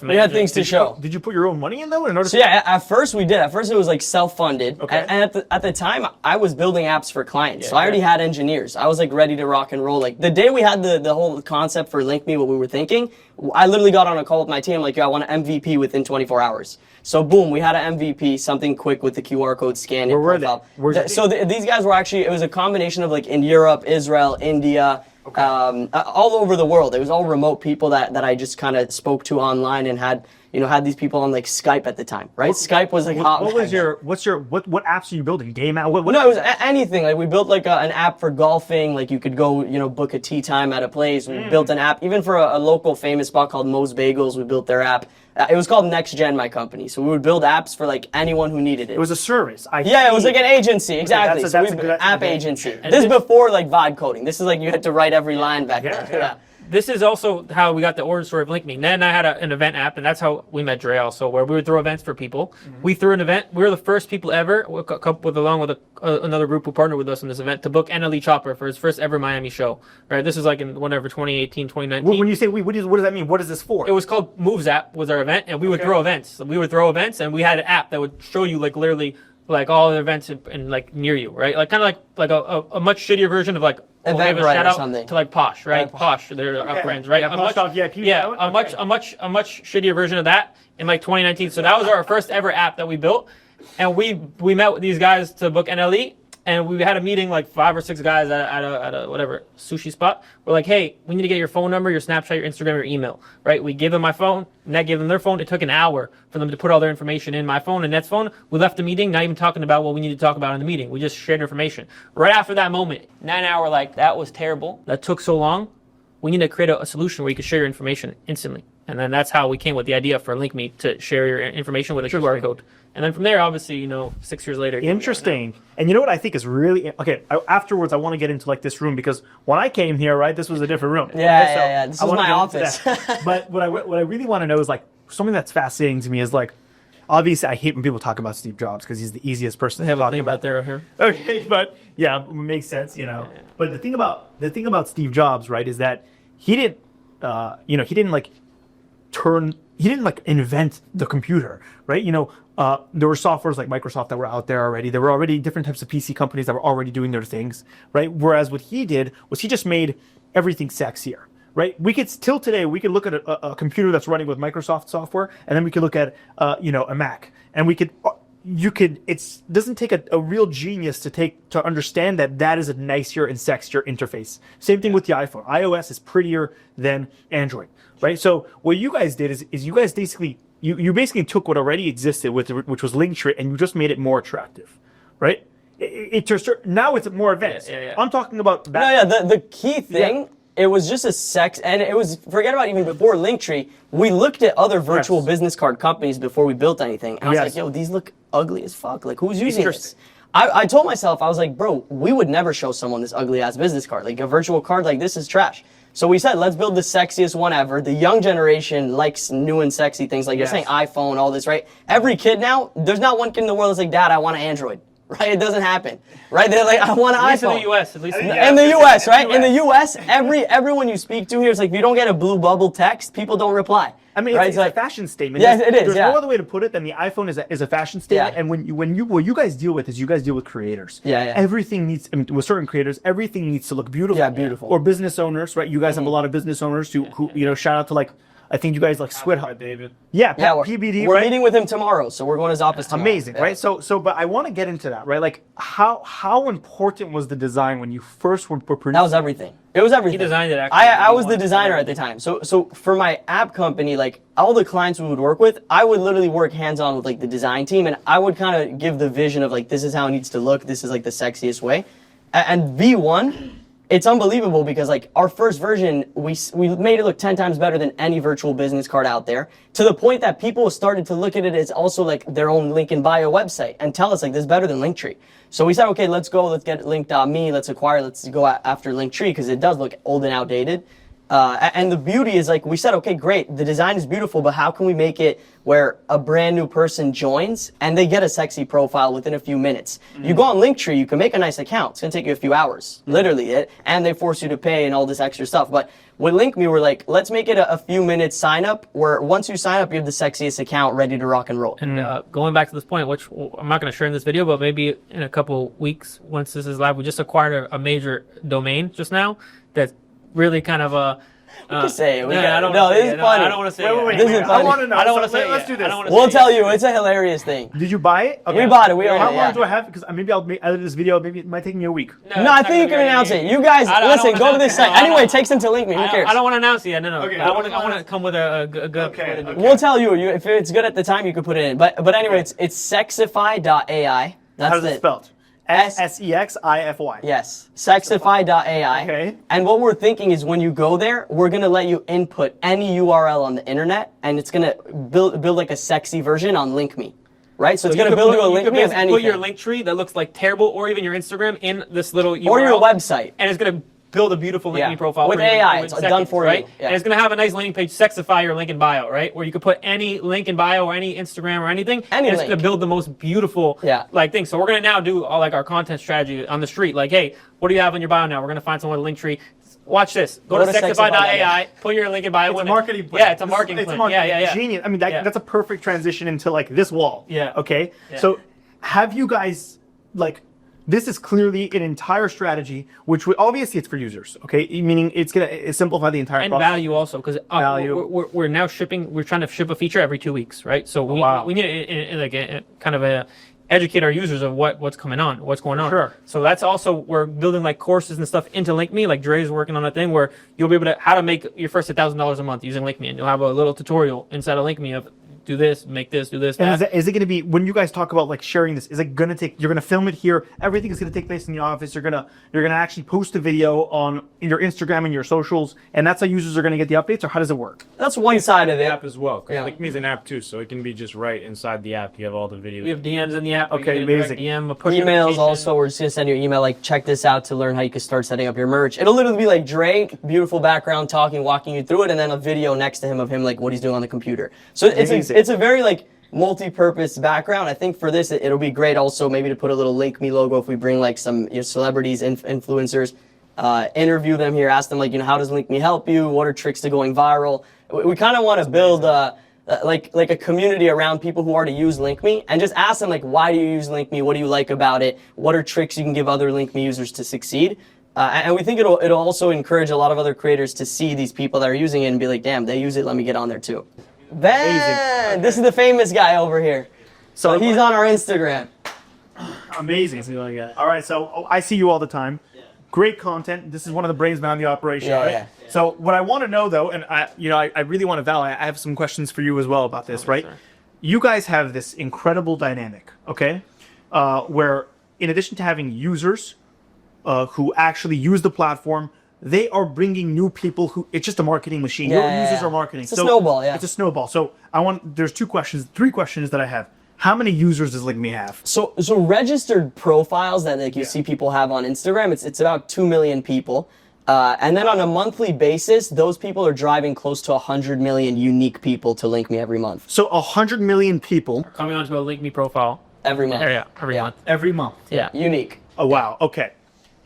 We had things to show. Did you put your own money in though? In order So yeah, at first we did. At first it was like self-funded. Okay. And at the time I was building apps for clients. So I already had engineers. I was like ready to rock and roll. Like the day we had the whole concept for LinkMe, what we were thinking, I literally got on a call with my team like, yo, I want an MVP within 24 hours. So boom, we had an MVP, something quick with the QR code scan. Where were they? So these guys were actually, it was a combination of like in Europe, Israel, India, all over the world. It was all remote people that I just kind of spoke to online and had these people on like Skype at the time, right? Skype was like hot. What apps are you building? Game app? No, it was anything. Like we built like an app for golfing. Like you could go, book a tee time at a place. We built an app even for a local famous spot called Moe's Bagels. We built their app. It was called Next Gen, my company. So we would build apps for like anyone who needed it. It was a service. Yeah, it was like an agency, exactly. that's So a good- app agency. This is before like vibe coding. This is like you had to write every line back then. Yeah. This is also how we got the origin story of LinkMe. Ned and I had an event app, and that's how we met Dre also, where we would throw events for people. We threw an event. We were the first people ever, along with another group who partnered with us in this event, to book NLE Chopper for his first ever Miami show. Right? This was like in whatever, 2018, 2019. When you say what does that mean? What is this for? It was called Moves App was our event, and we would throw events. So we would throw events, and we had an app that would show you like literally like all the events in like near you, right? Like kind of like a much shittier version of like Eventbrite give a shout or out something. to like Posh, right? Posh, they're our brands, right? Yeah, Posh Dog VIP, yeah, that one? a much shittier version of that in like 2019. So that was our first ever app that we built, and we met with these guys to book NLE. And we had a meeting, like 5 or 6 guys at a whatever sushi spot. We're like, hey, we need to get your phone number, your Snapchat, your Instagram, your email, right? We gave them my phone, Net gave them their phone. It took an hour for them to put all their information in my phone and Net's phone. We left the meeting, not even talking about what we need to talk about in the meeting. We just shared information. Right after that moment, Net and I were like, that was terrible. That took so long. We need to create a solution where you can share your information instantly. And then that's how we came with the idea for LinkMe to share your information with a QR code. And then from there, obviously, 6 years later. Interesting. And you know what I think is really okay. Afterwards, I want to get into like this room because when I came here, right, this was a different room. Yeah. This I was wanna my get into office. that. But what I really want to know is like something that's fascinating to me is like, obviously, I hate when people talk about Steve Jobs because he's the easiest person to have a talk thing about. about there here. Okay, but yeah, it makes sense, But the thing about Steve Jobs, right, is that he didn't invent the computer, right? There were softwares like Microsoft that were out there already. There were already different types of PC companies that were already doing their things, right? Whereas what he did was he just made everything sexier, right? We could still today, we could look at a computer that's running with Microsoft software, and then we could look at, a Mac, and it doesn't take a real genius to understand that is a nicer and sexier interface. Same thing with the iPhone. iOS is prettier than Android, right? So what you guys did is you guys basically, you basically took what already existed which was Linktree, and you just made it more attractive, right? Now it's more advanced. Yeah. I'm talking about that. No, yeah, the key thing, it was just a sex, and it was, forget about even before Linktree, we looked at other virtual business card companies before we built anything, and I was like, yo, these look ugly as fuck. Like, who's using this? I told myself, I was like, bro, we would never show someone this ugly-ass business card. Like, a virtual card like this is trash. So we said, let's build the sexiest one ever. The young generation likes new and sexy things, like you're saying iPhone, all this, right? Every kid now, there's not one kid in the world that's like, Dad, I want an Android. Right? It doesn't happen. Right? They're like, I want an At least iPhone. in the U.S. At least In the U.S., right? In the U.S., everyone you speak to here is like, if you don't get a blue bubble text, people don't reply. I mean, right? it's a fashion statement. Yes, it is. There's yeah. no other way to put it than the iPhone is a fashion statement. Yeah. And what you guys deal with is you guys deal with creators. Yeah. Everything needs, with certain creators, everything needs to look beautiful. Yeah, beautiful. Or business owners, right? You guys have a lot of business owners who shout out to like I think you guys like Squid By Hub. David. Yeah, Yeah, PBD. we're right? meeting with him tomorrow, so we're going to his office tomorrow. Amazing, Yeah. right? But I want to get into that, right? Like, how important was the design when you first were producing? That was everything. It was everything. He designed it, actually. I He was the wanted to designer design at the time. So for my app company, like all the clients we would work with, I would literally work hands-on with like the design team, and I would kind of give the vision of like, this is how it needs to look. This is like the sexiest way. And V1, it's unbelievable because like our first version, we made it look 10 times better than any virtual business card out there, to the point that people started to look at it as also like their own link in bio website and tell us like, this is better than Linktree. So we said, okay, let's get link.me, let's go after Linktree because it does look old and outdated. And the beauty is like, we said, okay, great, the design is beautiful, but how can we make it where a brand new person joins and they get a sexy profile within a few minutes? You go on Linktree, you can make a nice account. It's gonna take you a few hours, literally, and they force you to pay and all this extra stuff. But with LinkMe, we're like, let's make it a few minutes sign up, where once you sign up, you have the sexiest account ready to rock and roll. And going back to this point, which I'm not going to share in this video, but maybe in a couple weeks, once this is live, we just acquired a major domain just now that's really kind of Say it. I don't no, wanna this say is it. funny. I don't want to say Wait, it. This is I funny. want to know. I don't want to So say it. Let's do I this. don't wanna say We'll it. tell you, it's a hilarious thing. Did you buy it? We bought it. We own How it. long Yeah. do I have? Because maybe I'll edit this video. Maybe it might take me a week. No, I think you can announce it. You guys, listen, go to this site. Anyway, it takes them to link me. Who cares? I don't want to announce it yet. No. Okay, I want to come with a good. Okay. We'll tell you. If it's good at the time, you can put it in. But anyway, it's sexify.ai. That's How is it spelled? SEXIFY. Yes, sexify.ai. Okay. And what we're thinking is when you go there, we're gonna let you input any URL on the internet, and it's gonna build like a sexy version on LinkMe, right? So it's gonna build you a You could LinkMe of basically anything, put your link tree that looks like terrible, or even your Instagram in this little URL, or your website. and it's gonna build a beautiful LinkedIn Yeah. profile With for you AI, in it's seconds, done for you. right? Yeah. And it's gonna have a nice landing page, sexify your link in bio, right? Where you could put any link in bio or any Instagram or anything, Any and it's link. gonna build the most beautiful like thing. So we're gonna now do all like our content strategy on the street. Like, hey, what do you have in your bio now? We're gonna find someone with a link tree. Watch this. Go to sexify.ai, put your link in bio. It's a marketing plan. Yeah, it's a marketing plan. Yeah. Genius. I mean, that's a perfect transition into like this wall. Yeah. Okay. Yeah. So, have you guys like? This is clearly an entire strategy, which obviously it's for users. Okay, meaning it's gonna simplify the entire And process. value also, because Value. we're now shipping. We're trying to ship a feature every 2 weeks, right? So we need to kind of educate our users of what's going on. Sure. So that's also, we're building like courses and stuff into LinkMe. Like Dre's working on a thing where you'll be able to how to make your first $1,000 a month using LinkMe, and you'll have a little tutorial inside of LinkMe of do this, make this, do this. And that. is it going to be, when you guys talk about like sharing this, is it going to take, you're going to film it here, everything is going to take place in the office, you're going to actually post a video on your Instagram and your socials, and that's how users are going to get the updates, or how does it work? That's one side of The it. app as well. Yeah. Like me is an app too, so it can be just right inside the app. You have all the videos. We have DMs in the app. Okay, We can direct amazing. DM, a push Emails notification. also, we're just gonna send you an email like, check this out to learn how you can start setting up your merch. It'll literally be like Drake, beautiful background, walking you through it, and then a video next to him of him like what he's doing on the computer. So Amazing. it's a very like multi-purpose background. I think for this it'll be great also maybe to put a little LinkMe logo if we bring like some celebrities, influencers, interview them here, ask them like, how does LinkMe help you? What are tricks to going viral? We kind of want to build like a community around people who already use LinkMe, and just ask them like, why do you use LinkMe? What do you like about it? What are tricks you can give other LinkMe users to succeed? And we think it'll also encourage a lot of other creators to see these people that are using it and be like, damn, they use it, let me get on there too. Ben, this is the famous guy over here. So he's on our Instagram. Amazing. All right, so I see you all the time. Great content. This is one of the brains behind the operation, Yeah, right? yeah. So what I want to know though, and I really want to Val, I have some questions for you as well about this, right? sure. You guys have this incredible dynamic, okay? Where in addition to having users who actually use the platform, they are bringing new people who, it's just a marketing machine. Your users are marketing. It's a snowball, yeah. It's a snowball. So there's three questions that I have. How many users does LinkMe have? So registered profiles that like you see people have on Instagram, it's about 2 million people. And then on a monthly basis, those people are driving close to 100 million unique people to LinkMe every month. So 100 million people Coming onto a LinkMe profile. Every month. Every month. every month. Yeah. Unique. Oh, wow. Okay.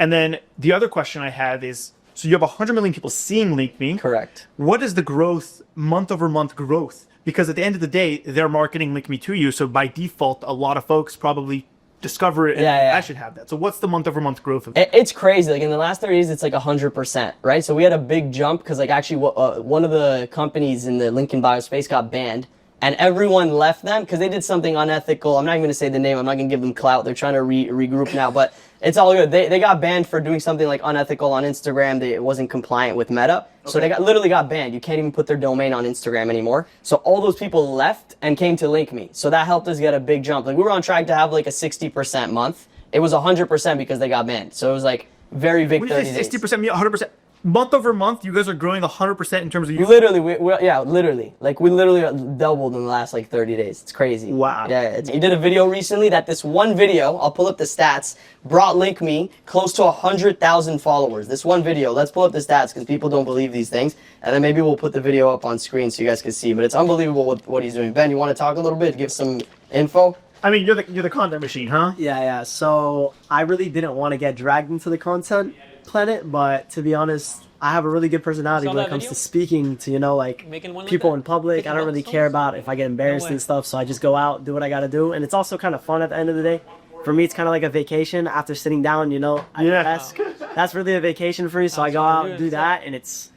And then the other question I have is, so you have 100 million people seeing LinkMe. Correct. What is the growth, month over month growth? Because at the end of the day, they're marketing LinkMe to you. So by default, a lot of folks probably discover it. And Yeah, yeah. I should have that. So what's the month-over-month growth of It's crazy. Like in the last 30 days, it's like 100%, right? So we had a big jump because like actually one of the companies in the Lincoln Bio space got banned, and everyone left them because they did something unethical. I'm not even going to say the name. I'm not going to give them clout. They're trying to regroup now, but it's all good. They got banned for doing something like unethical on Instagram. It wasn't compliant with Meta. So they literally got banned. You can't even put their domain on Instagram anymore. So all those people left and came to Link Me. So that helped us get a big jump. Like we were on track to have like a 60% month. It was 100% because they got banned. So it was like very big When 30 you days. say 60%, 100%. Month-over-month, you guys are growing 100% in terms of users. Literally, literally. Like, we literally doubled in the last, like, 30 days. It's crazy. Wow. Yeah, he did a video recently that this one video, I'll pull up the stats, brought Link Me close to 100,000 followers. This one video, let's pull up the stats because people don't believe these things. And then maybe we'll put the video up on screen so you guys can see. But it's unbelievable what he's doing. Ben, you want to talk a little bit, give some info? I mean, you're the content machine, huh? Yeah. So I really didn't want to get dragged into the content planet, but to be honest, I have a really good personality Saw when it that comes video? to speaking to, like Making one like people that? in public. I don't really care about if I get embarrassed way. and stuff, so I just go out, do what I got to do. And it's also kind of fun at the end of the day. For me, it's kind of like a vacation after sitting down, at the Yeah. desk. That's really a vacation for me, so I go out and do that, and it's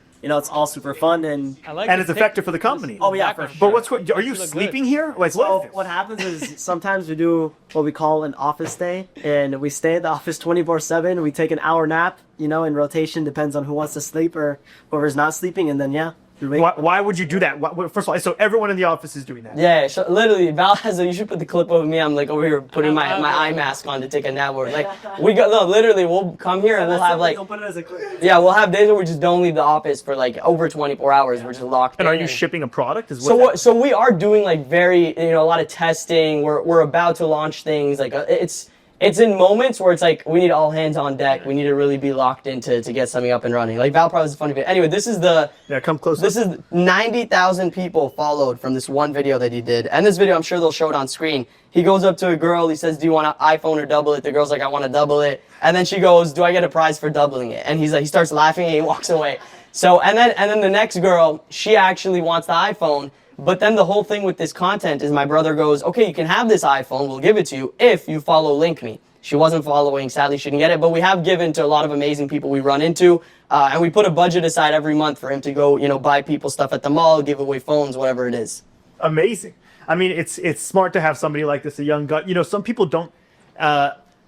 all super fun. And I like And the it's thick- effective for the company. Oh, yeah, background for But shot. what's what? Are you You look sleeping good. here? Like, so what happens is sometimes we do what we call an office day, and we stay at the office 24/7. We take an hour nap, in rotation, depends on who wants to sleep or whoever's not sleeping, and then we wake Why would you do that? First of all, so everyone in the office is doing that. Yeah, so literally, Val you should put the clip of me. I'm like over here putting my eye mask on to take a nap. Like, literally, we'll come here and we'll have like, Don't put it as a clip. yeah, we'll have days where we just don't leave the office for like over 24 hours. We're just locked And in. are you shipping a product? Is So what? so we are doing like very a lot of testing. We're about to launch things. Like it's in moments where it's like we need all hands on deck. We need to really be locked in to get something up and running. Like Val probably is a funny bit. Anyway, this is Come closer. this is 90,000 people followed from this one video that he did. And this video, I'm sure they'll show it on screen. He goes up to a girl. He says, "Do you want an iPhone or double it?" The girl's like, "I want to double it." And then she goes, "Do I get a prize for doubling it?" And he starts laughing and he walks away. So and then the next girl, she actually wants the iPhone. But then the whole thing with this content is my brother goes, "Okay, you can have this iPhone. We'll give it to you if you follow Link Me." She wasn't following. Sadly, she didn't get it. But we have given to a lot of amazing people we run into. And we put a budget aside every month for him to go, buy people stuff at the mall, give away phones, whatever it is. Amazing. I mean, it's smart to have somebody like this, a young gut. Some people don't,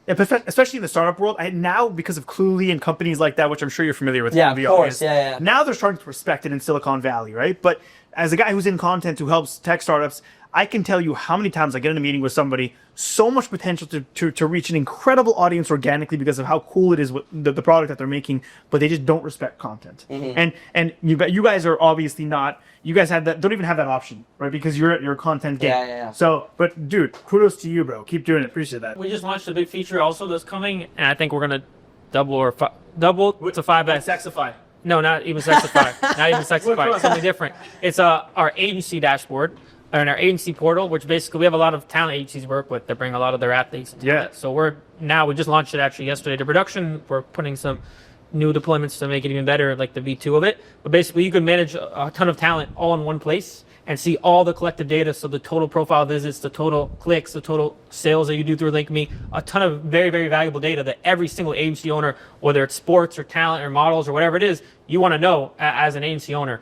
especially in the startup world. Now, because of Cluely and companies like that, which I'm sure you're familiar with. Yeah, from the of course. audience, Yeah. Now they're starting to respect it in Silicon Valley, right? But as a guy who's in content who helps tech startups, I can tell you how many times I get in a meeting with somebody, so much potential to reach an incredible audience organically because of how cool it is with the product that they're making, but they just don't respect content. And you guys are obviously not. You guys don't even have that option, right? Because you're a content game. Yeah. So, but dude, kudos to you, bro. Keep doing it. Appreciate that. We just launched a big feature also that's coming, and I think we're gonna double to 5x. Sexify. No, not even Sexify. Not even Sexify. Something different. It's our agency dashboard and our agency portal, which basically we have a lot of talent agencies we work with that bring a lot of their athletes. Into Yeah. it. So we just launched it actually yesterday to production. We're putting some new deployments to make it even better, like the V2 of it. But basically, you can manage a ton of talent all in one place and see all the collective data. So the total profile visits, the total clicks, the total sales that you do through LinkMe, a ton of very, very valuable data that every single agency owner, whether it's sports or talent or models or whatever it is, you want to know as an agency owner.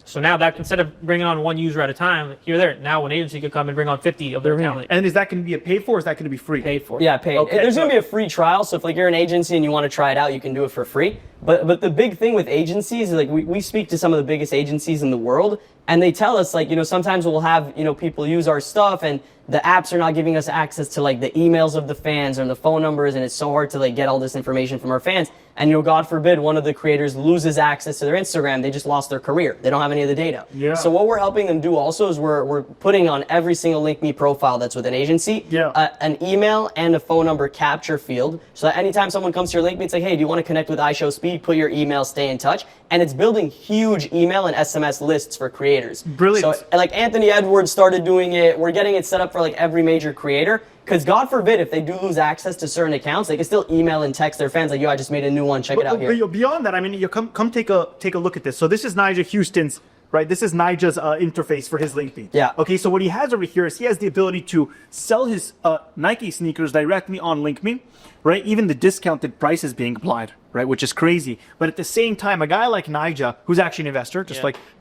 So now that instead of bringing on one user at a time, you're there. Now an agency could come and bring on 50 of their talent. And is that going to be a paid for, or is that going to be free? Paid for. Yeah, paid. Okay, There's so- going to be a free trial, so if you're an agency and you want to try it out, you can do it for free. But the big thing with agencies is we speak to some of the biggest agencies in the world, and they tell us sometimes we'll have people use our stuff and the apps are not giving us access to the emails of the fans or the phone numbers, and it's so hard to get all this information from our fans. And God forbid one of the creators loses access to their Instagram, they just lost their career. They don't have any of the data. Yeah. So what we're helping them do also is we're putting on every single LinkMe profile that's with an agency an email and a phone number capture field, so that anytime someone comes to your LinkMe, it's like, hey, do you want to connect with iShowSpeed? Put your email, stay in touch, and it's building huge email and SMS lists for creators. Brilliant. So Anthony Edwards started doing it. We're getting it set up for every major creator. Because God forbid, if they do lose access to certain accounts, they can still email and text their fans like, "Yo, I just made a new one. Check it out here." But beyond that, I mean, come take a look at this. So this is Nigel Houston's right? This is Nija's interface for his LinkedIn. Yeah. Okay, so what he has over here is he has the ability to sell his Nike sneakers directly on LinkedIn, right? Even the discounted price is being applied, right? Which is crazy. But at the same time, a guy like Nija, who's actually an investor,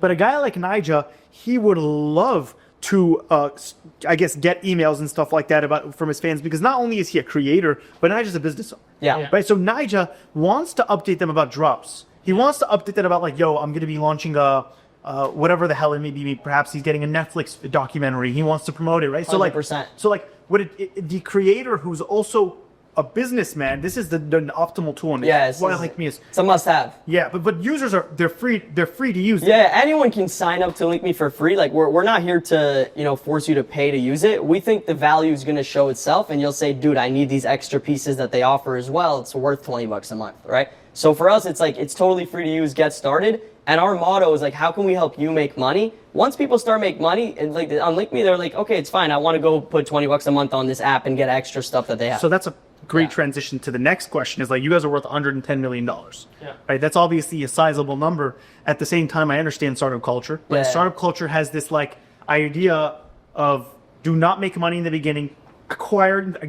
but a guy like Nija, he would love to, I guess, get emails and stuff like that from his fans, because not only is he a creator, but Nija's a business owner. Yeah. Right. So Nija wants to update them about drops. He wants to update them about like, yo, I'm going to be launching whatever the hell it may be. Perhaps he's getting a Netflix documentary. He wants to promote it, right? So 100%. The creator who's also a businessman, this is the optimal tool. And Yeah, why like me is it's a must-have. yeah, but users they're free to use. Yeah, anyone can sign up to LinkMe for free. Like we're not here to force you to pay to use it. We think the value is going to show itself, and you'll say, dude, I need these extra pieces that they offer as well. It's worth $20 a month, right? So for us, it's like it's totally free to use. Get started. And our motto is like, how can we help you make money? Once people start make money, and like on LinkMe, they're like, okay, it's fine. I want to go put $20 a month on this app and get extra stuff that they have. So that's a great transition to the next question. Is like, you guys are worth $110 million. Yeah. Right. That's obviously a sizable number. At the same time, I understand startup culture. But Yeah. startup culture has this like idea of do not make money in the beginning,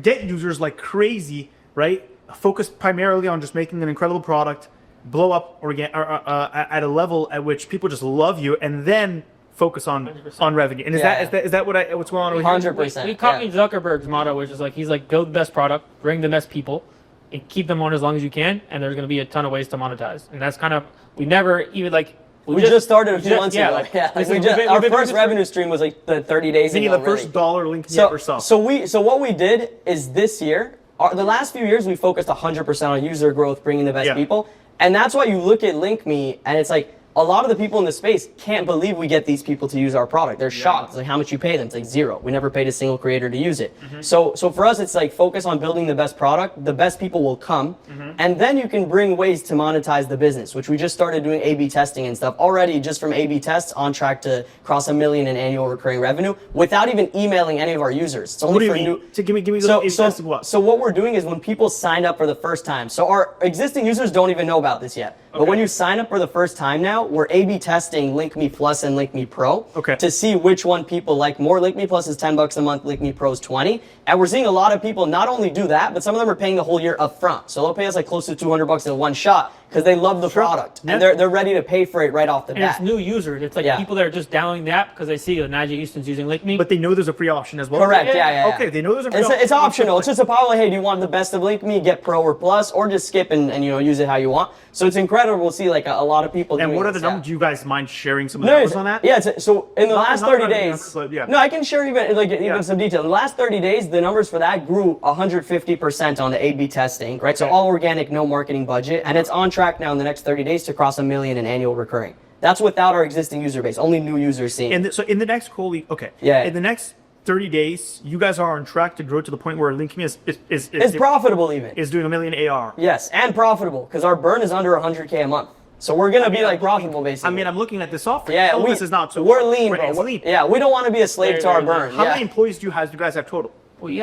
get users like crazy, right? Focus primarily on just making an incredible product, blow up at a level at which people just love you, and then focus on 100%. revenue. And is that what's going on over here? 100%. We copied Zuckerberg's motto, which is like, he's like, build the best product, bring the best people, and keep them on as long as you can, and there's going to be a ton of ways to monetize. And that's kind of, we never even like, We just started a few just- months yeah, ago. like- Yeah, like, we we've just, been- our we've been first doing this for- revenue stream was like the 30 days Thinking ago. the first really. dollar link you ever saw. So what we did is this year, the last few years, we focused 100% on user growth, bringing the best Yeah. people, and that's why you look at LinkMe, and it's like a lot of the people in the space can't believe we get these people to use our product. They're shocked. It's like, how much you pay them? It's like zero. We never paid a single creator to use it. So for us, it's like focus on building the best product. The best people will come, and then you can bring ways to monetize the business, which we just started doing A/B testing and stuff. Already, just from A/B tests, on track to cross $1 million in annual recurring revenue without even emailing any of our users. It's only What do you for mean? new. So give me the So what we're doing is when people sign up for the first time, so our existing users don't even know about this yet. But when you sign up for the first time now, we're A/B testing LinkMe Plus and LinkMe Pro to see which one people like more. LinkMe Plus is $10 a month, LinkMe Pro is $20. And we're seeing a lot of people not only do that, but some of them are paying the whole year up front. So they'll pay us like close to $200 in one shot because they love the product. And they're ready to pay for it right off the and bat. it's new users. It's like people that are just downloading the app because they see Nigel Houston's using LinkMe. But they know there's a free option as well. Correct, yeah. Okay, they know there's a free option. It's optional. It's just a power. Hey, do you want the best of LinkMe? Get Pro or Plus, or just skip and use it how you want. So it's incredible to see like a lot of people. And doing what are the this, numbers? Do you guys mind sharing some of the No, numbers on that? Yeah, so in the last not 30 about the days, numbers, but yeah. no, I can share even some detail. In the last 30 days, the numbers for that grew 150% on the A/B testing, right? So all organic, no marketing budget, and it's on track now in the next 30 days to cross $1 million in annual recurring. That's without our existing user base, only new users seeing. And so in the next in the next 30 days, you guys are on track to grow to the point where LinkMe it's profitable even. is doing $1 million AR. Yes, and profitable because our burn is under 100K a month. So we're gonna be like profitable basically. I mean, I'm looking at this software. yeah, this is not so. we're lean, right, bro. it's lean. Yeah, we don't want to be a slave to our Very, very burn. lean. How yeah. many employees do you guys have total? We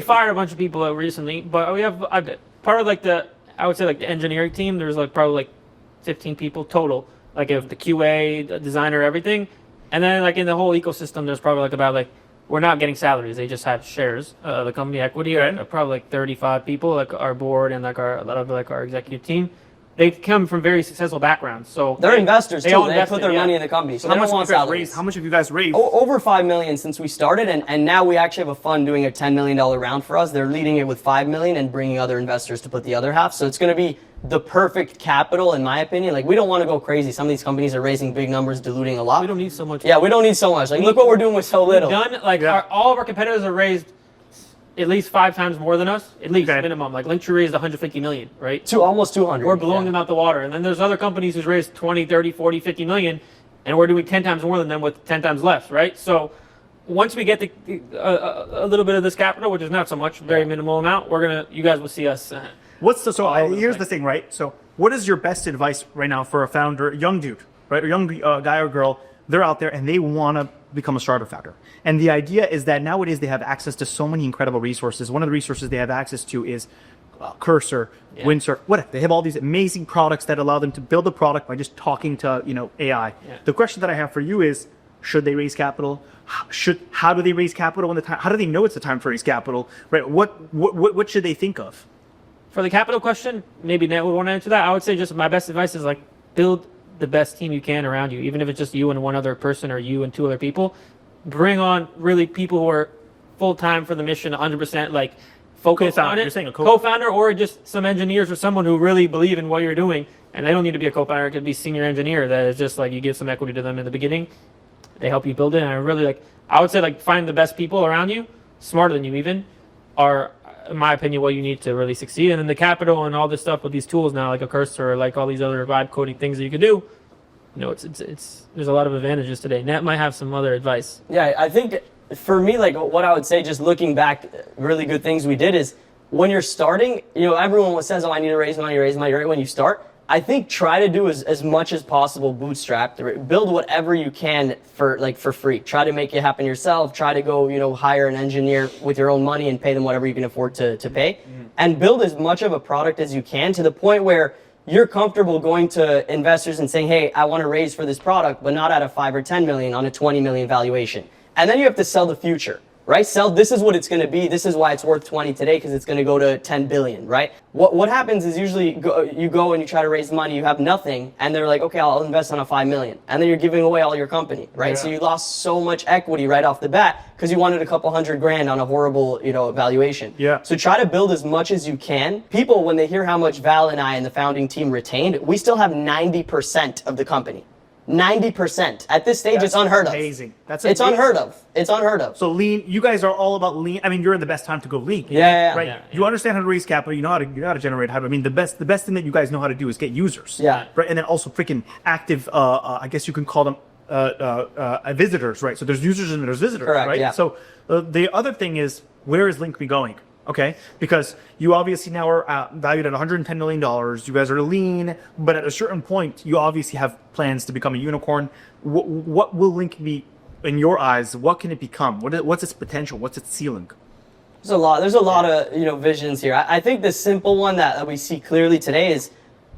fired a bunch of people recently, but we have part of like I would say like the engineering team. There's like probably like 15 people total. Like if the QA, the designer, everything, and then like in the whole ecosystem, there's probably like about like we're not getting salaries. They just have shares, the company equity. Probably like 35 people, like our board and like a lot of like our executive team. They come from very successful backgrounds, so They're investors too. all They put their money in the company, so How they much don't have want you guys salaries. raised? How much have you guys raised? Over $5 million since we started, and now we actually have a fund doing a $10 million round for us. They're leading it with $5 million and bringing other investors to put the other half. So it's going to be the perfect capital, in my opinion. Like we don't want to go crazy. Some of these companies are raising big numbers, diluting a lot. we don't need so much. Yeah, we don't need so much. Like look what we're doing with so little. Done like all of our competitors are raised at least 5 times more than us, at least minimum. Like Linktree raised 150 million, right? Almost 200. We're blowing them out the water. And then there's other companies who's raised 20, 30, 40, 50 million, and we're doing 10 times more than them with 10 times less, right? So once we get a little bit of this capital, which is not so much, very minimal amount, you guys will see us. Here's the thing, right? So what is your best advice right now for a founder, a young dude, right? A young guy or girl, they're out there and they want to become a startup founder. And the idea is that nowadays they have access to so many incredible resources. One of the resources they have access to is Cursor, Yeah. Windsurf, whatever. They have all these amazing products that allow them to build a product by just talking to AI. Yeah. The question that I have for you is, should they raise capital? How do they raise capital when the time? How do they know it's the time to raise capital? Right? What should they think of? For the capital question, maybe Nat would want to answer that. I would say just my best advice is like build the best team you can around you, even if it's just you and one other person or you and two other people. Bring on really people who are full time for the mission, 100%. Like focus Co-founder, on it. you're saying a co-founder or just some engineers or someone who really believe in what you're doing. And they don't need to be a co-founder; it could be senior engineer. That is just like you give some equity to them in the beginning. They help you build it. And I really I would say find the best people around you, smarter than you even, are, in my opinion, what you need to really succeed. And then the capital and all this stuff with these tools now, like a Cursor or like all these other vibe coding things that you can do, it's there's a lot of advantages today. Nat might have some other advice. Yeah, I think for me, like what I would say, just looking back, really good things we did is when you're starting, everyone says, oh, I need to raise money right when you start. I think try to do as much as possible bootstrapped. Build whatever you can for free. Try to make it happen yourself. Try to go, hire an engineer with your own money and pay them whatever you can afford to pay. And build as much of a product as you can to the point where you're comfortable going to investors and saying, hey, I want to raise for this product, but not at a 5 or 10 million, on a 20 million valuation. And then you have to sell the future. Right? This is what it's going to be. This is why it's worth 20 today, because it's going to go to 10 billion, right? What happens is usually you go and you try to raise money, you have nothing, and they're like, okay, I'll invest on a 5 million. And then you're giving away all your company, right? Yeah. So you lost so much equity right off the bat because you wanted a couple $100,000 on a horrible, valuation. Yeah. So try to build as much as you can. People, when they hear how much Val and I and the founding team retained, we still have 90% of the company. 90%. At this stage, it's unheard of. Amazing. It's unheard of. It's unheard of. So lean. You guys are all about lean. I mean, you're in the best time to go lean. Yeah. Right. Yeah. You understand how to raise capital. You know how to generate hype. I mean, the best thing that you guys know how to do is get users. Yeah. Right. And then also freaking active. I guess you can call them visitors. Right. So there's users and there's visitors. Correct, Right. yeah. So the other thing is, where is Linkme going? Okay, because you obviously now are valued at $110 million. You guys are lean, but at a certain point, you obviously have plans to become a unicorn. What will Linkme, in your eyes, what can it become? What's its potential? What's its ceiling? There's a lot of visions here. I think the simple one that we see clearly today is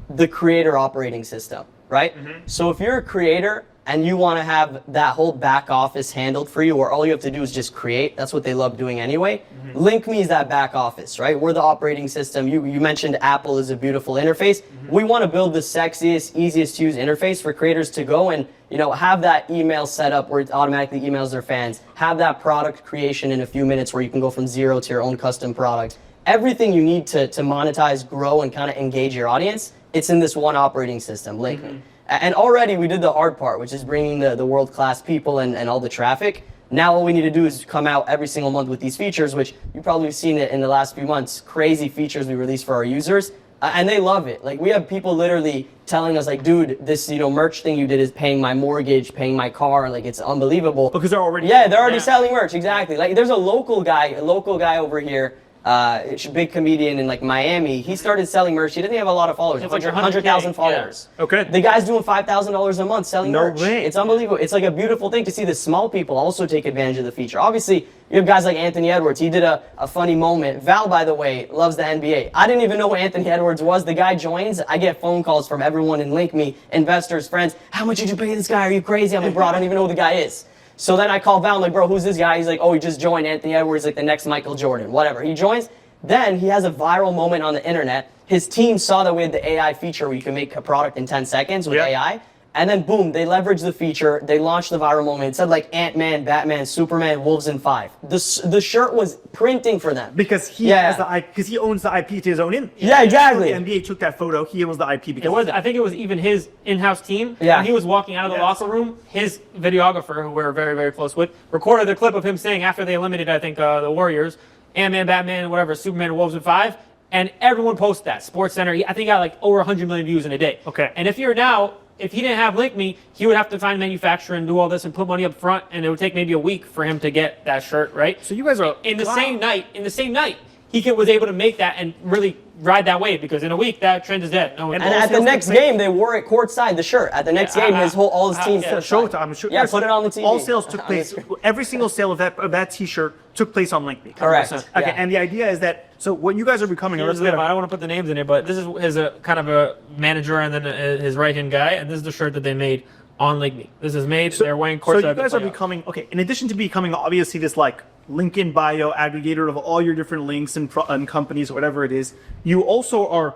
the creator operating system, right? So if you're a creator and you want to have that whole back office handled for you, where all you have to do is just create, that's what they love doing anyway. Linkme is that back office, right? We're the operating system. You mentioned Apple is a beautiful interface. We want to build the sexiest, easiest to use interface for creators to go and have that email set up where it automatically emails their fans. Have that product creation in a few minutes where you can go from zero to your own custom product. Everything you need to monetize, grow, and kind of engage your audience, it's in this one operating system, Linkme. And already we did the hard part, which is bringing the world-class people and all the traffic. Now all we need to do is come out every single month with these features, which you probably have seen it in the last few months, crazy features we released for our users. And they love it. Like, we have people literally telling us, like, dude, this merch thing you did is paying my mortgage, paying my car. Like, it's unbelievable. Because they're already they're already selling merch. Exactly. Like, there's a local guy over here. It's a big comedian in Miami. He started selling merch. He doesn't have a lot of followers. It's like 100,000 100K, followers. yeah. Okay. The guy's doing $5,000 a month selling No merch. way. It's unbelievable. It's like a beautiful thing to see the small people also take advantage of the feature. Obviously, you have guys like Anthony Edwards. He did a funny moment. Val, by the way, loves the NBA. I didn't even know who Anthony Edwards was. The guy joins. I get phone calls from everyone in Linkme, investors, friends. How much did you pay this guy? Are you crazy? I'm like, bro, I don't even know who the guy is. So then I call Val. I'm like, bro, who's this guy? He's like, oh, he just joined. Anthony Edwards, like the next Michael Jordan. Whatever. He joins. Then he has a viral moment on the internet. His team saw that we had the AI feature where you can make a product in 10 seconds with AI. And then boom, they leveraged the feature. They launched the viral moment. It said Ant-Man, Batman, Superman, Wolves in 5. The shirt was printing for them. Because he owns the IP to his own image. Yeah, exactly. The NBA took that photo. He owns the IP because I think it was even his in-house team. Yeah. When he was walking out of the locker room, his videographer, who we're very, very close with, recorded a clip of him saying after they eliminated, I think, the Warriors, Ant-Man, Batman, whatever, Superman, Wolves in 5, and everyone posted that. SportsCenter, I think, got over 100 million views in a day. Okay. And if he didn't have Linkme, he would have to find a manufacturer and do all this and put money up front, and it would take maybe a week for him to get that shirt, right? So you guys are in the same night. In the same night, he was able to make that and really ride that wave because in a week that trend is dead. No one, And at the next game, they wore it courtside, the shirt. At the next game, all his team. yeah, Show it. I'm sure. Yeah, put it on the TV. All sales took On the place. screen. Every single sale of that T-shirt took place on LinkMe. Correct. Okay, Yeah. and the idea is that what you guys are becoming. I don't want to put the names in it, but this is his kind of a manager and then his right hand guy, and this is the shirt that they made on LinkMe. This is made. They're wearing courtside. So you guys to are play out. becoming in addition to becoming obviously this like link in bio aggregator of all your different links and companies or whatever it is. You also are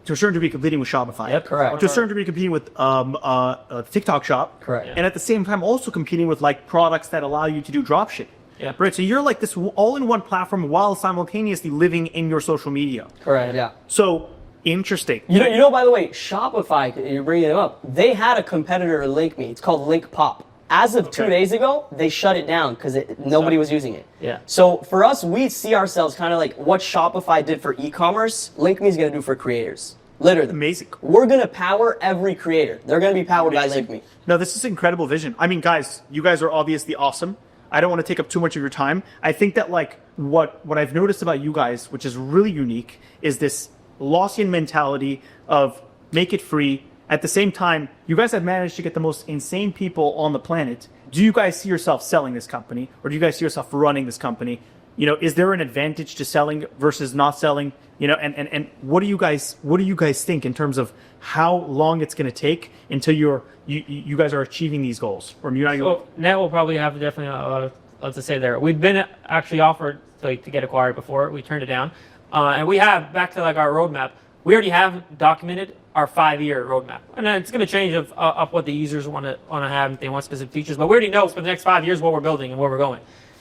to a certain degree competing with Shopify. Yep, correct. To a certain degree competing with TikTok Shop. Correct. And at the same time also competing with like products that allow you to do dropshipping. Yeah. Right. So you're like this all-in-one platform while simultaneously living in your social media. Correct. Yeah. So interesting. You know. By the way, Shopify. You're bringing it up. They had a competitor to LinkMe. It's called LinkPop. As of 2 days ago, they shut it down because nobody was using it. Yeah. So for us, we see ourselves kind of like what Shopify did for e-commerce. LinkMe is going to do for creators. Literally. Amazing. We're going to power every creator. They're going to be powered by LinkMe. No, this is incredible vision. I mean, guys, you guys are obviously awesome. I don't want to take up too much of your time. I think that like what I've noticed about you guys, which is really unique, is this Lossian mentality of make it free. At the same time, you guys have managed to get the most insane people on the planet. Do you guys see yourself selling this company, or do you guys see yourself running this company? You know, is there an advantage to selling versus not selling? You know, and what do you guys think in terms of how long it's going to take until you guys are achieving these goals? Or So Net will probably have definitely a lot to say there. We've been actually offered to get acquired before. We turned it down, and we have back to like our roadmap. We already have documented our 5-year roadmap, and then it's going to change up what the users want to have if they want specific features. But we already know for the next 5 years what we're building and where we're going.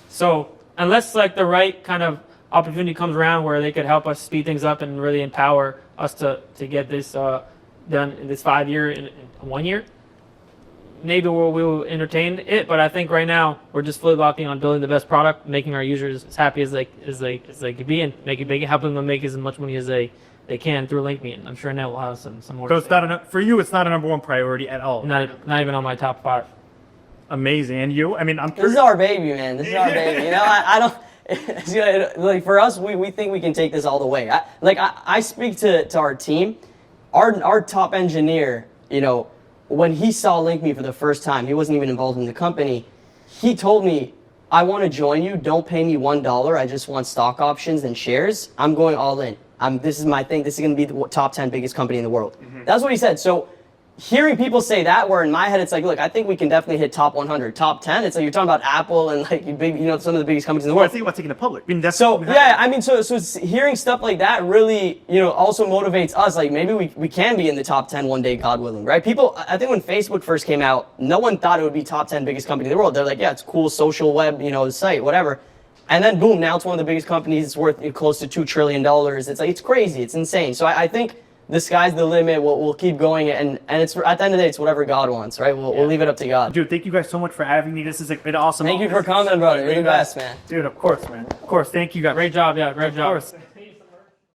So unless like the right kind of opportunity comes around where they could help us speed things up and really empower us to get this done in this 5 year in 1 year, maybe we'll entertain it. But I think right now we're just fully locked in on building the best product, making our users as happy as they could be, and helping them make as much money as they can through LinkMe. And I'm sure Net will have some more. So it's not for you. It's not a number one priority at all. not even on my top 5. Amazing. And you? I mean, I'm. This is our baby, man. This is our baby. You know, I don't. It's gonna, like for us, we think we can take this all the way. I speak to our team, our top engineer. You know, when he saw LinkMe for the first time, he wasn't even involved in the company. He told me, "I want to join you. Don't pay me $1. I just want stock options and shares. I'm going all in. This is my thing. This is going to be the top 10 biggest company in the world." That's what he said. So hearing people say that, where in my head it's like, look, I think we can definitely hit top 100, top 10. It's like you're talking about Apple and like big, some of the biggest companies in the I world. think about taking it public. I mean, that's So yeah, I mean, so hearing stuff like that really, also motivates us. Like maybe we can be in the top 10 one day, God willing, right? People, I think when Facebook first came out, no one thought it would be top 10 biggest company in the world. They're like, yeah, it's cool, social web, site, whatever. And then boom, now it's one of the biggest companies. It's worth close to $2 trillion. It's like, it's crazy. It's insane. So I think the sky's the limit. We'll keep going. And it's at the end of the day, it's whatever God wants, right? We'll leave it up to God. Dude, thank you guys so much for having me. This is been awesome. Thank you for coming, brother. You're the best, man. Dude, of course, man. Of course. Thank you guys. Great job, yeah, great job. Of course.